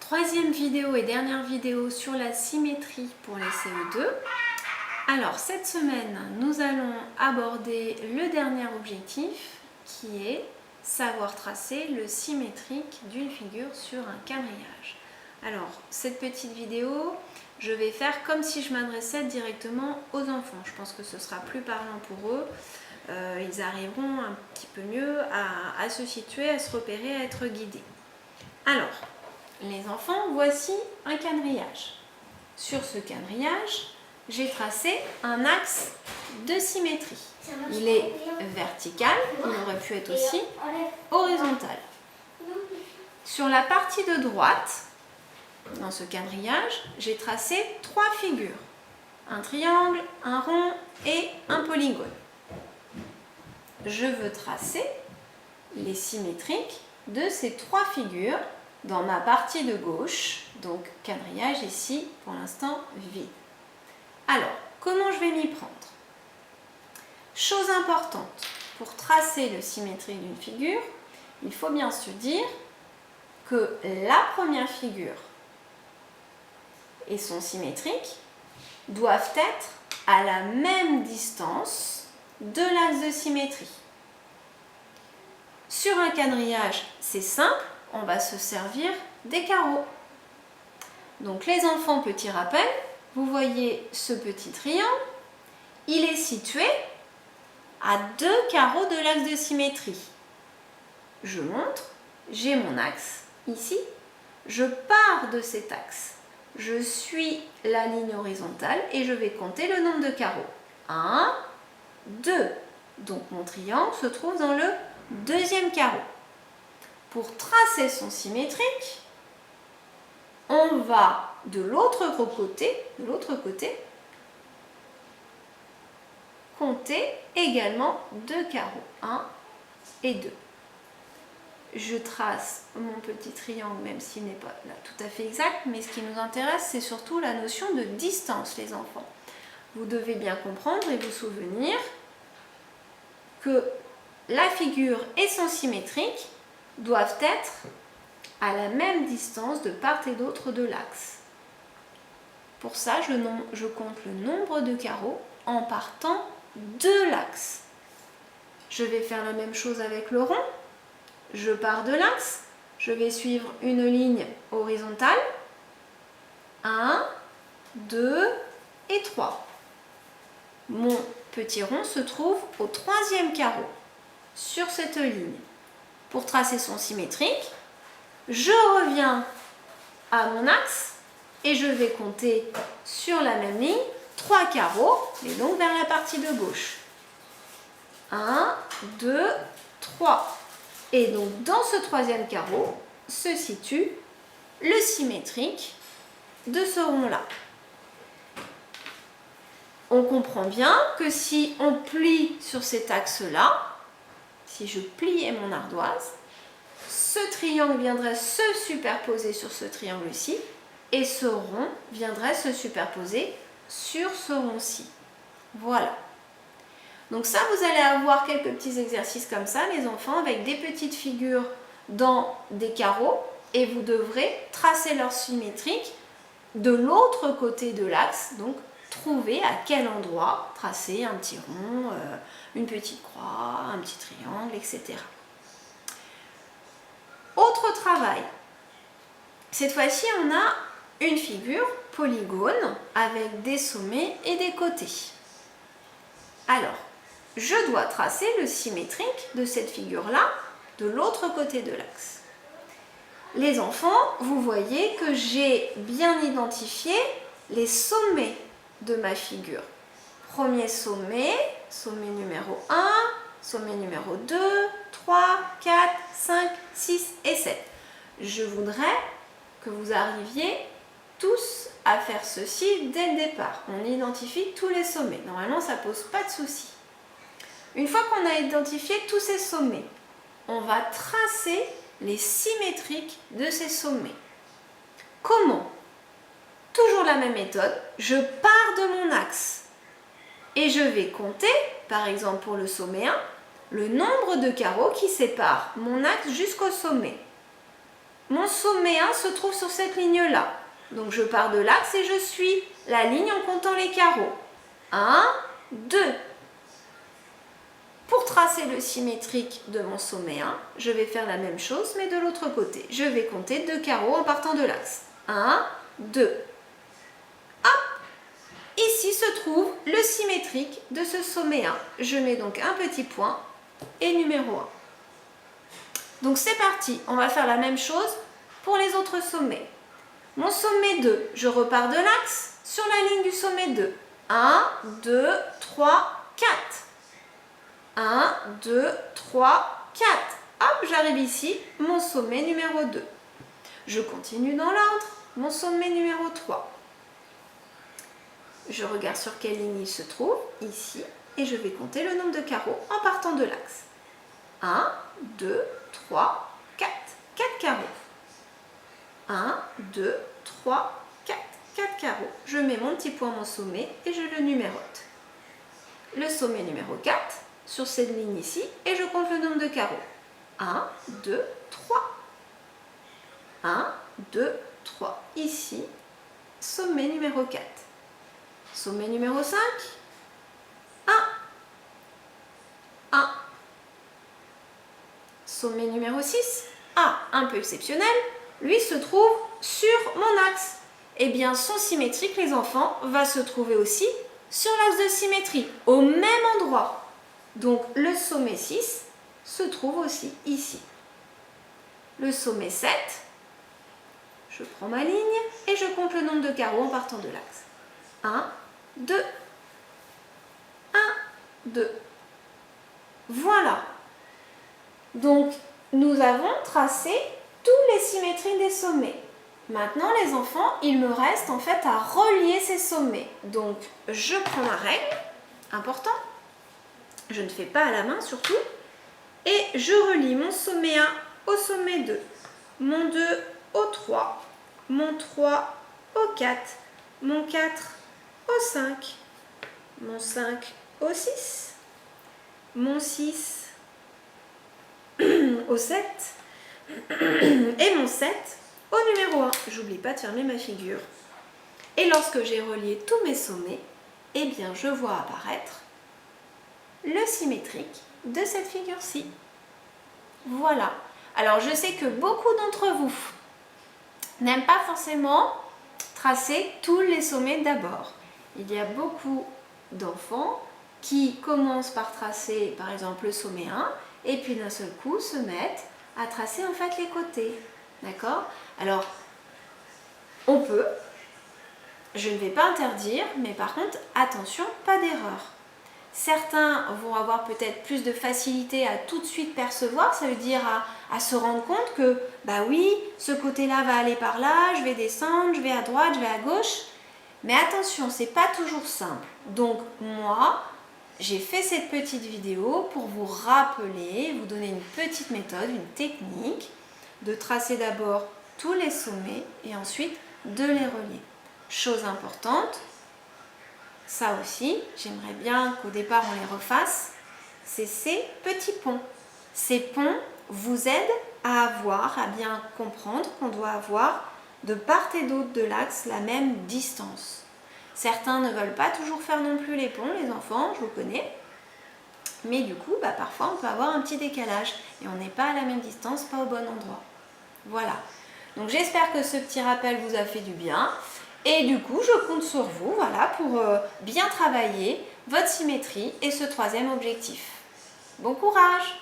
Troisième vidéo et dernière vidéo sur la symétrie pour les CE2. Alors cette semaine, nous allons aborder le dernier objectif qui est savoir tracer le symétrique d'une figure sur un quadrillage. Alors cette petite vidéo, je vais faire comme si je m'adressais directement aux enfants. Je pense que ce sera plus parlant pour eux. Ils arriveront un petit peu mieux à se situer, à se repérer, à être guidés. Alors, les enfants, voici un quadrillage. Sur ce quadrillage, j'ai tracé un axe de symétrie. Il est vertical, il aurait pu être aussi horizontal. Sur la partie de droite, dans ce quadrillage, j'ai tracé trois figures. Un triangle, un rond et un polygone. Je veux tracer les symétriques de ces trois figures dans ma partie de gauche, donc quadrillage ici pour l'instant vide. Alors, comment je vais m'y prendre? Chose importante, pour tracer le symétrique d'une figure, il faut bien se dire que la première figure et son symétrique doivent être à la même distance de l'axe de symétrie. Sur un quadrillage, c'est simple, on va se servir des carreaux. Donc les enfants, petit rappel, vous voyez ce petit triangle, il est situé à 2 carreaux de l'axe de symétrie. Je montre, j'ai mon axe ici, je pars de cet axe, je suis la ligne horizontale et je vais compter le nombre de carreaux. 1, 2. Donc mon triangle se trouve dans le deuxième carreau. Pour tracer son symétrique, on va de l'autre côté, compter également 2 carreaux, 1 et 2. Je trace mon petit triangle, même s'il n'est pas là tout à fait exact, mais ce qui nous intéresse, c'est surtout la notion de distance, les enfants. Vous devez bien comprendre et vous souvenir que la figure et son symétrique doivent être à la même distance de part et d'autre de l'axe. Pour ça, je compte le nombre de carreaux en partant de l'axe. Je vais faire la même chose avec le rond. Je pars de l'axe, je vais suivre une ligne horizontale. 1, 2 et 3. Mon petit rond se trouve au troisième carreau sur cette ligne. Pour tracer son symétrique, je reviens à mon axe et je vais compter sur la même ligne 3 carreaux, mais donc vers la partie de gauche. 1, 2, 3. Et donc dans ce troisième carreau se situe le symétrique de ce rond-là. On comprend bien que si on plie sur cet axe-là, si je pliais mon ardoise, ce triangle viendrait se superposer sur ce triangle-ci et ce rond viendrait se superposer sur ce rond-ci. Voilà. Donc ça, vous allez avoir quelques petits exercices comme ça, les enfants, avec des petites figures dans des carreaux et vous devrez tracer leur symétrique de l'autre côté de l'axe, donc trouver à quel endroit tracer un petit rond, une petite croix, un petit triangle, etc. Autre travail. Cette fois-ci, on a une figure polygone avec des sommets et des côtés. Alors, je dois tracer le symétrique de cette figure-là de l'autre côté de l'axe. Les enfants, vous voyez que j'ai bien identifié les sommets de ma figure. Premier sommet, sommet numéro 1, sommet numéro 2, 3, 4, 5, 6 et 7. Je voudrais que vous arriviez tous à faire ceci dès le départ. On identifie tous les sommets. Normalement, ça ne pose pas de souci. Une fois qu'on a identifié tous ces sommets, on va tracer les symétriques de ces sommets. Comment? Toujours la même méthode, je pars de mon axe et je vais compter, par exemple pour le sommet 1, le nombre de carreaux qui séparent mon axe jusqu'au sommet. mon sommet 1 se trouve sur cette ligne-là. Donc je pars de l'axe et je suis la ligne en comptant les carreaux. 1, 2. Pour tracer le symétrique de mon sommet 1, je vais faire la même chose mais de l'autre côté. Je vais compter 2 carreaux en partant de l'axe. 1, 2. Hop! Ici se trouve le symétrique de ce sommet 1. Je mets donc un petit point et numéro 1. Donc c'est parti, on va faire la même chose pour les autres sommets. Mon sommet 2, je repars de l'axe sur la ligne du sommet 2. 1, 2, 3, 4. 1, 2, 3, 4. Hop, j'arrive ici, mon sommet numéro 2. Je continue dans l'ordre, mon sommet numéro 3. Je regarde sur quelle ligne il se trouve, ici, et je vais compter le nombre de carreaux en partant de l'axe. 1, 2, 3, 4. 4 carreaux. 1, 2, 3, 4. 4 carreaux. Je mets mon petit point à mon sommet et je le numérote. Le sommet numéro 4 sur cette ligne ici et je compte le nombre de carreaux. 1, 2, 3. 1, 2, 3. Ici, sommet numéro 4. Sommet numéro 5. 1. 1. Sommet numéro 6. Ah, un peu exceptionnel, lui se trouve sur mon axe. Eh bien, son symétrique, les enfants, va se trouver aussi sur l'axe de symétrie, au même endroit. Donc, le sommet 6 se trouve aussi ici. Le sommet 7, je prends ma ligne et je compte le nombre de carreaux en partant de l'axe. 1, 2. 1, 2. Voilà. Donc, nous avons tracé tous les symétries des sommets. Maintenant, les enfants, il me reste en fait à relier ces sommets. Donc, je prends ma règle, important, je ne fais pas à la main surtout, et je relie mon sommet 1 au sommet 2, mon 2 au 3, mon 3 au 4, mon 4 au 5, mon 5 au 6, mon 6 au 7 et mon 7 au numéro 1. J'oublie pas de fermer ma figure. Et lorsque j'ai relié tous mes sommets, eh bien je vois apparaître le symétrique de cette figure-ci. Voilà. Alors je sais que beaucoup d'entre vous n'aiment pas forcément tracer tous les sommets d'abord. Il y a beaucoup d'enfants qui commencent par tracer par exemple le sommet 1 et puis d'un seul coup se mettent à tracer en fait les côtés. D'accord? Alors, on peut, je ne vais pas interdire, mais par contre, attention, pas d'erreur. Certains vont avoir peut-être plus de facilité à tout de suite percevoir, ça veut dire à se rendre compte que, bah oui, ce côté-là va aller par là, je vais descendre, je vais à droite, je vais à gauche. Mais attention, c'est pas toujours simple. Donc moi, j'ai fait cette petite vidéo pour vous rappeler, vous donner une petite méthode, une technique de tracer d'abord tous les sommets et ensuite de les relier. Chose importante, ça aussi, j'aimerais bien qu'au départ on les refasse, c'est ces petits ponts. Ces ponts vous aident à bien comprendre qu'on doit avoir de part et d'autre de l'axe la même distance. Certains ne veulent pas toujours faire non plus les ponts, les enfants, je vous connais. Mais du coup, parfois on peut avoir un petit décalage et on n'est pas à la même distance, pas au bon endroit. Voilà. Donc j'espère que ce petit rappel vous a fait du bien. Et du coup, je compte sur vous, voilà, pour bien travailler votre symétrie et ce troisième objectif. Bon courage!